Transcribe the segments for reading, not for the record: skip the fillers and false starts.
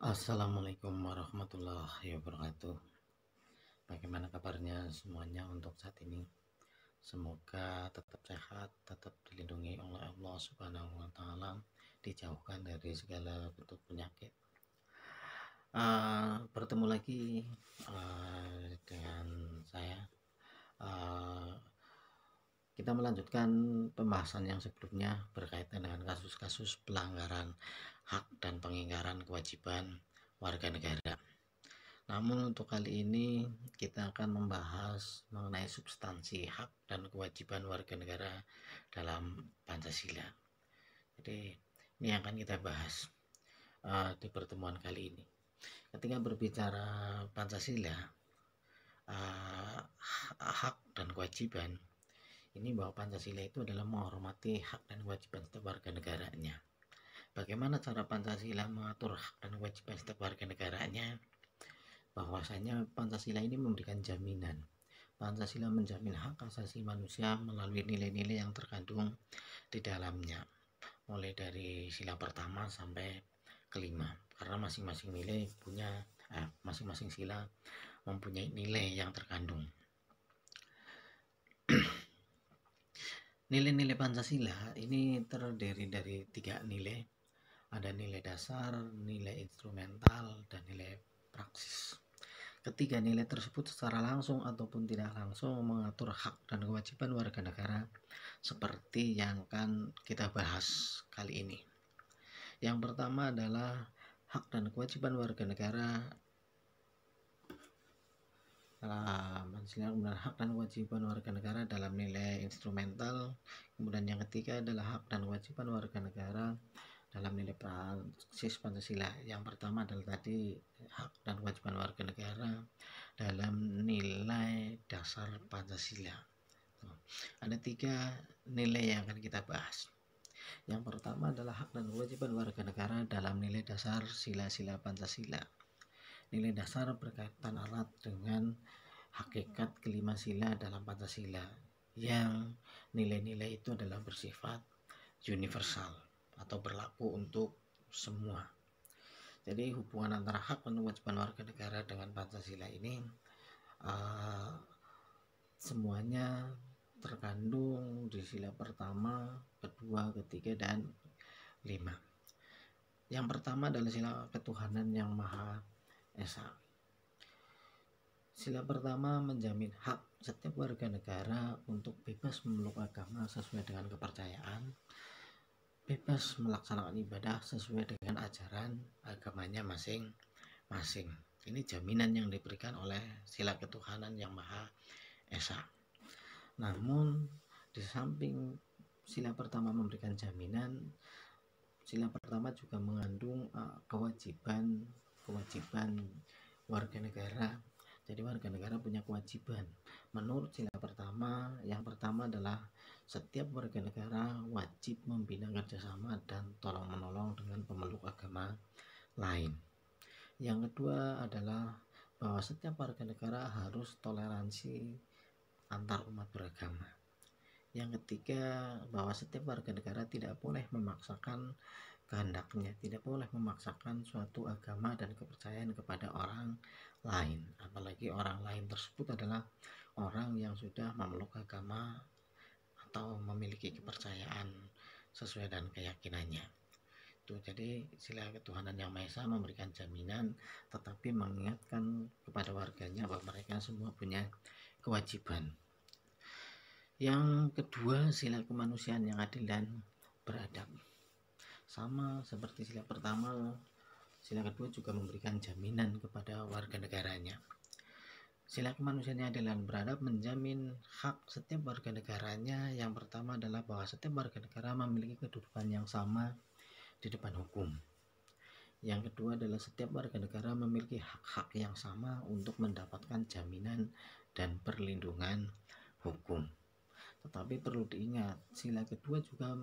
Assalamualaikum warahmatullahi wabarakatuh. Bagaimana kabarnya semuanya untuk saat ini? Semoga tetap sehat, tetap dilindungi oleh Allah Subhanahu wa Ta'ala, dijauhkan dari segala bentuk penyakit. Bertemu lagi dengan saya. Kita melanjutkan pembahasan yang sebelumnya berkaitan dengan kasus-kasus pelanggaran hak dan pengingkaran kewajiban warga negara. Namun untuk kali ini kita akan membahas mengenai substansi hak dan kewajiban warga negara dalam Pancasila. Jadi ini akan kita bahas di pertemuan kali ini. Ketika berbicara Pancasila, hak dan kewajiban, ini bahwa Pancasila itu adalah menghormati hak dan kewajiban setiap warga negaranya. Bagaimana cara Pancasila mengatur hak dan kewajiban setiap warga negaranya? Bahwasanya Pancasila ini memberikan jaminan. Pancasila menjamin hak asasi manusia melalui nilai-nilai yang terkandung di dalamnya, mulai dari sila pertama sampai kelima, karena masing-masing nilai punya masing-masing sila mempunyai nilai yang terkandung. Nilai-nilai Pancasila ini terdiri dari 3 nilai. Ada nilai dasar, nilai instrumental, dan nilai praksis. Ketiga nilai tersebut secara langsung ataupun tidak langsung mengatur hak dan kewajiban warga negara seperti yang akan kita bahas kali ini. Yang pertama adalah hak dan kewajiban warga negara kemudian hak dan kewajiban warga negara dalam nilai instrumental. Kemudian yang ketiga adalah hak dan kewajiban warga negara dalam nilai praksis Pancasila. Yang pertama adalah tadi hak dan kewajiban warga negara dalam nilai dasar Pancasila. Ada 3 nilai yang akan kita bahas. Yang pertama adalah hak dan kewajiban warga negara dalam nilai dasar sila-sila Pancasila. Nilai dasar berkaitan erat dengan hakikat kelima sila dalam Pancasila, yang nilai-nilai itu adalah bersifat universal atau berlaku untuk semua. Jadi hubungan antara hak dan kewajiban warga negara dengan Pancasila ini semuanya terkandung di sila pertama, kedua, ketiga, dan 5. Yang pertama adalah sila ketuhanan yang Maha Esa. Sila pertama menjamin hak setiap warga negara untuk bebas memeluk agama sesuai dengan kepercayaan, bebas melaksanakan ibadah sesuai dengan ajaran agamanya masing-masing. Ini jaminan yang diberikan oleh sila ketuhanan yang Maha Esa. Namun di samping sila pertama memberikan jaminan, sila pertama juga mengandung kewajiban warga negara. Jadi warga negara punya kewajiban. Menurut sila pertama, yang pertama adalah setiap warga negara wajib membina kerjasama dan tolong menolong dengan pemeluk agama lain. Yang kedua adalah bahwa setiap warga negara harus toleransi antar umat beragama. Yang ketiga, bahwa setiap warga negara tidak boleh memaksakan kehendaknya, tidak boleh memaksakan suatu agama dan kepercayaan kepada orang lain, apalagi orang lain tersebut adalah orang yang sudah memeluk agama atau memiliki kepercayaan sesuai dengan keyakinannya. Jadi sila ketuhanan yang Maha Esa memberikan jaminan, tetapi mengingatkan kepada warganya bahwa mereka semua punya kewajiban. Yang kedua, sila kemanusiaan yang adil dan beradab. Sama seperti sila pertama, sila kedua juga memberikan jaminan kepada warga negaranya. Sila kemanusiaan yang adil dan beradab menjamin hak setiap warga negaranya. Yang pertama adalah bahwa setiap warga negara memiliki kedudukan yang sama di depan hukum. Yang kedua adalah setiap warga negara memiliki hak-hak yang sama untuk mendapatkan jaminan dan perlindungan hukum. Tetapi perlu diingat, sila kedua juga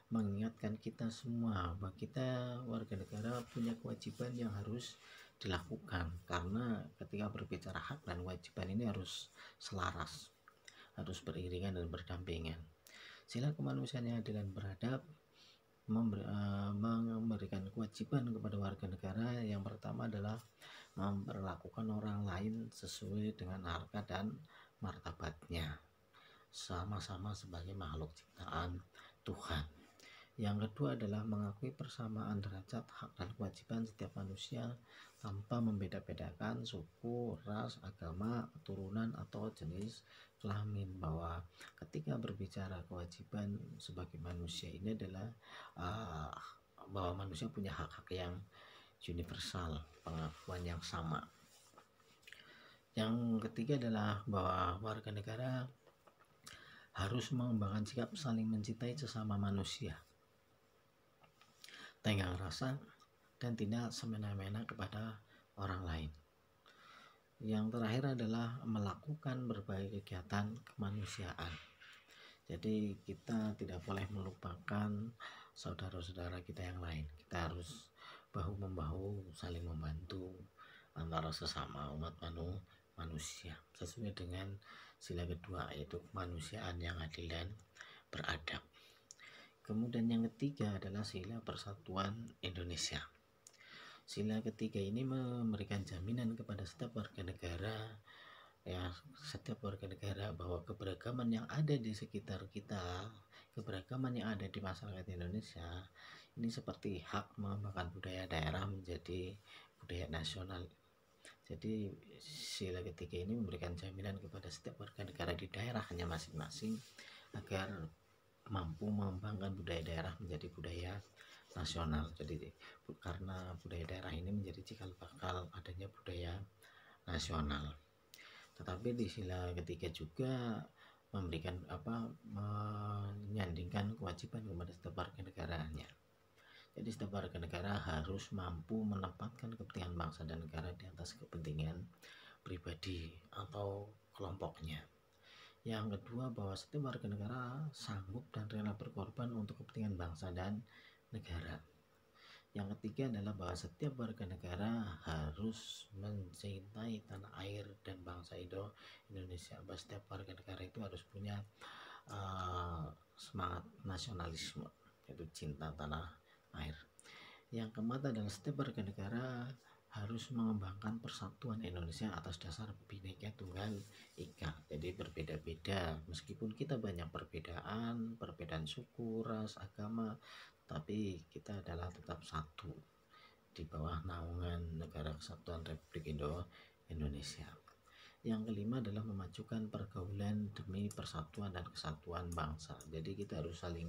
mengingatkan kita semua bahwa kita warga negara punya kewajiban yang harus dilakukan, karena ketika berbicara hak dan kewajiban ini harus selaras, harus beriringan dan berdampingan. Sila kemanusiaan yang adil dan beradab memberikan kewajiban kepada warga negara yang pertama adalah memperlakukan orang lain sesuai dengan harkat dan martabatnya, sama-sama sebagai makhluk ciptaan Tuhan. Yang kedua adalah mengakui persamaan derajat hak dan kewajiban setiap manusia tanpa membeda-bedakan suku, ras, agama, keturunan, atau jenis kelamin. Bahwa ketika berbicara kewajiban sebagai manusia ini adalah bahwa manusia punya hak-hak yang universal, pengakuan yang sama. Yang ketiga adalah bahwa warga negara harus mengembangkan sikap saling mencintai sesama manusia, tenggang rasa, dan tidak semena-mena kepada orang lain. Yang terakhir adalah melakukan berbagai kegiatan kemanusiaan. Jadi kita tidak boleh melupakan saudara-saudara kita yang lain. Kita harus bahu-membahu, saling membantu antara sesama umat manusia sesuai dengan sila kedua, yaitu kemanusiaan yang adil dan beradab. Kemudian yang ketiga adalah sila persatuan Indonesia. Sila ketiga ini memberikan jaminan kepada setiap warga negara, bahwa keberagaman yang ada di sekitar kita, keberagaman yang ada di masyarakat Indonesia ini seperti hak mengembangkan budaya daerah menjadi budaya nasional. Jadi sila ketiga ini memberikan jaminan kepada setiap warga negara di daerahnya masing-masing agar mampu mengembangkan budaya daerah menjadi budaya nasional. Jadi karena budaya daerah ini menjadi cikal bakal adanya budaya nasional. Tetapi di sila ketiga juga memberikan menyandingkan kewajiban kepada setiap warga negaranya. Jadi setiap warga negara harus mampu menempatkan kepentingan bangsa dan negara di atas kepentingan pribadi atau kelompoknya. Yang kedua, bahwa setiap warga negara sanggup dan rela berkorban untuk kepentingan bangsa dan negara. Yang ketiga adalah bahwa setiap warga negara harus mencintai tanah air dan bangsa Indonesia. Bahwa setiap warga negara itu harus punya semangat nasionalisme, yaitu cinta tanah air. Yang keempat adalah setiap warga negara harus mengembangkan persatuan Indonesia atas dasar Bhinneka Tunggal Ika. Jadi berbeda-beda, meskipun kita banyak perbedaan suku, ras, agama, tapi kita adalah tetap satu di bawah naungan Negara Kesatuan Republik Indonesia. Yang kelima adalah memajukan pergaulan demi persatuan dan kesatuan bangsa. Jadi kita harus saling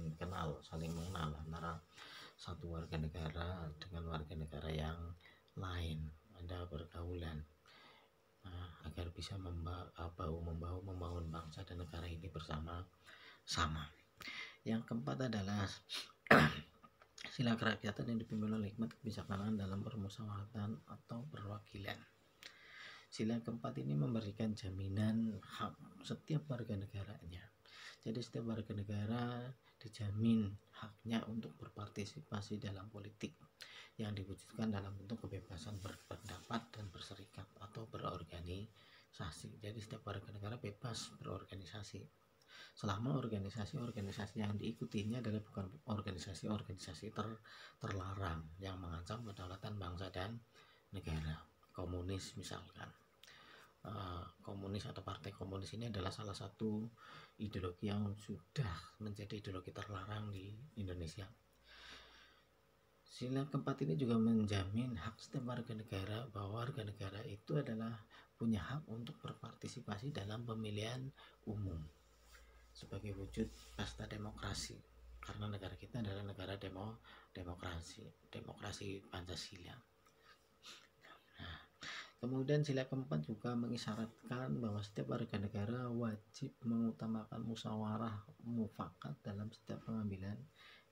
mengenal antara satu warga negara dengan warga negara yang lain, ada pergaulan agar bisa bahu-membahu membangun bangsa dan negara ini bersama-sama. Yang keempat adalah sila kerakyatan yang dipimpin oleh hikmat kebijaksanaan dalam permusyawaratan atau perwakilan. Sila keempat ini memberikan jaminan hak setiap warga negaranya. Jadi setiap warga negara dijamin haknya untuk berpartisipasi dalam politik yang diwujudkan dalam bentuk kebebasan berpendapat dan berserikat atau berorganisasi. Jadi setiap warga negara bebas berorganisasi selama organisasi-organisasi yang diikutinya adalah bukan organisasi-organisasi terlarang yang mengancam kedaulatan bangsa dan negara. Komunis misalkan, komunis atau partai komunis ini adalah salah satu ideologi yang sudah menjadi ideologi terlarang di Indonesia. Sila keempat ini juga menjamin hak setiap warga negara, bahwa warga negara itu adalah punya hak untuk berpartisipasi dalam pemilihan umum sebagai wujud pesta demokrasi, karena negara kita adalah negara demokrasi Pancasila. Kemudian sila keempat juga mengisyaratkan bahwa setiap warga negara wajib mengutamakan musyawarah mufakat dalam setiap pengambilan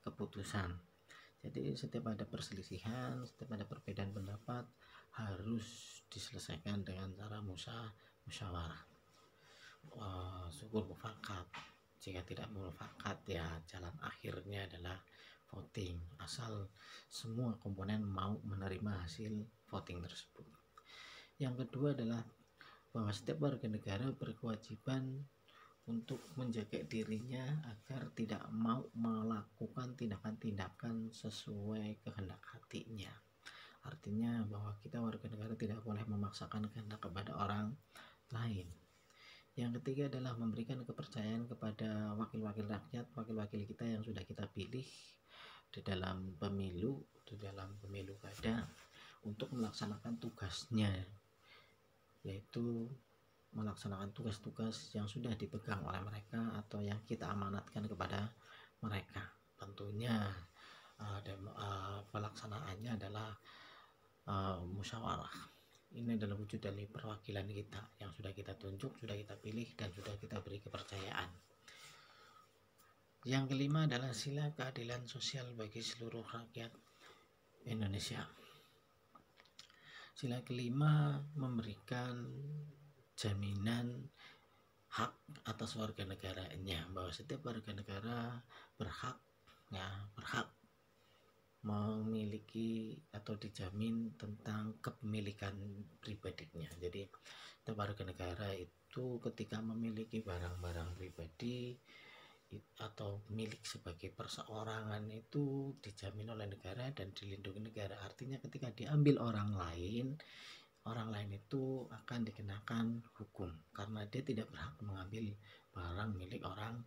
keputusan. Jadi setiap ada perselisihan, setiap ada perbedaan pendapat harus diselesaikan dengan cara musyawarah. Syukur mufakat. Jika tidak mufakat, ya jalan akhirnya adalah voting, asal semua komponen mau menerima hasil voting tersebut. Yang kedua adalah bahwa setiap warga negara berkewajiban untuk menjaga dirinya agar tidak mau melakukan tindakan-tindakan sesuai kehendak hatinya Artinya bahwa kita warga negara tidak boleh memaksakan kehendak kepada orang lain. Yang ketiga adalah memberikan kepercayaan kepada wakil-wakil rakyat, wakil-wakil kita yang sudah kita pilih di dalam pemilu kada untuk melaksanakan tugasnya, yaitu melaksanakan tugas-tugas yang sudah dipegang oleh mereka atau yang kita amanatkan kepada mereka. Tentunya pelaksanaannya adalah musyawarah. Ini adalah wujud dari perwakilan kita yang sudah kita tunjuk, sudah kita pilih, dan sudah kita beri kepercayaan. Yang kelima adalah sila keadilan sosial bagi seluruh rakyat Indonesia. Sila kelima memberikan jaminan hak atas warga negaranya, bahwa setiap warga negara berhak memiliki atau dijamin tentang kepemilikan pribadinya. Jadi setiap warga negara itu ketika memiliki barang-barang pribadi atau milik sebagai perseorangan itu dijamin oleh negara dan dilindungi negara. Artinya ketika diambil orang lain itu akan dikenakan hukum karena dia tidak berhak mengambil barang milik orang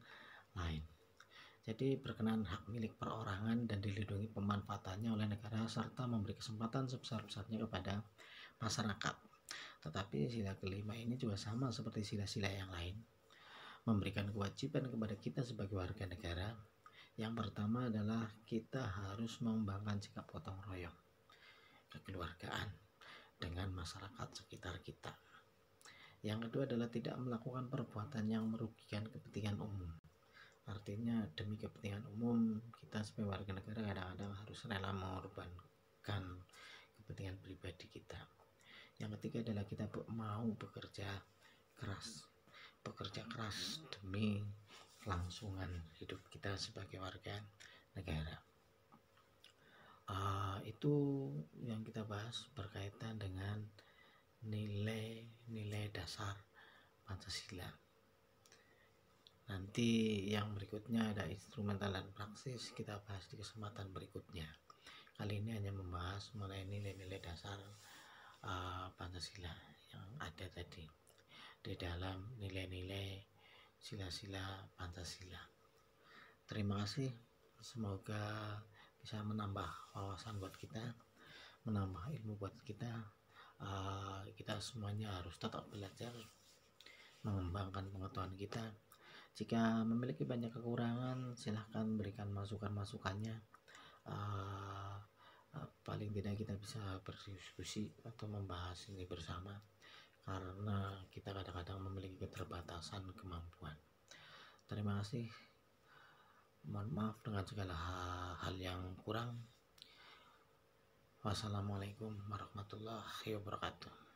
lain. Jadi berkenaan hak milik perorangan dan dilindungi pemanfaatannya oleh negara serta memberi kesempatan sebesar-besarnya kepada masyarakat. Tetapi sila kelima ini juga sama seperti sila-sila yang lain, memberikan kewajiban kepada kita sebagai warga negara. Yang pertama adalah kita harus mengembangkan sikap gotong royong, kekeluargaan dengan masyarakat sekitar kita. Yang kedua adalah tidak melakukan perbuatan yang merugikan kepentingan umum. Artinya demi kepentingan umum kita sebagai warga negara kadang-kadang harus rela mengorbankan kepentingan pribadi kita. Yang ketiga adalah kita mau bekerja keras demi kelangsungan hidup kita sebagai warga negara. Itu yang kita bahas berkaitan dengan nilai-nilai dasar Pancasila. Nanti yang berikutnya ada instrumental dan praksis, kita bahas di kesempatan berikutnya. Kali ini hanya membahas mengenai nilai-nilai dasar Pancasila yang ada tadi di dalam nilai-nilai sila-sila Pancasila. Terima kasih, semoga bisa menambah wawasan buat kita, menambah ilmu buat kita. Kita semuanya harus tetap belajar, mengembangkan pengetahuan kita. Jika memiliki banyak kekurangan, silahkan berikan masukan-masukannya. Paling tidak kita bisa berdiskusi atau membahas ini bersama, karena kita kadang-kadang memiliki keterbatasan kemampuan. Terima kasih. Mohon maaf dengan segala hal yang kurang. Wassalamualaikum warahmatullahi wabarakatuh.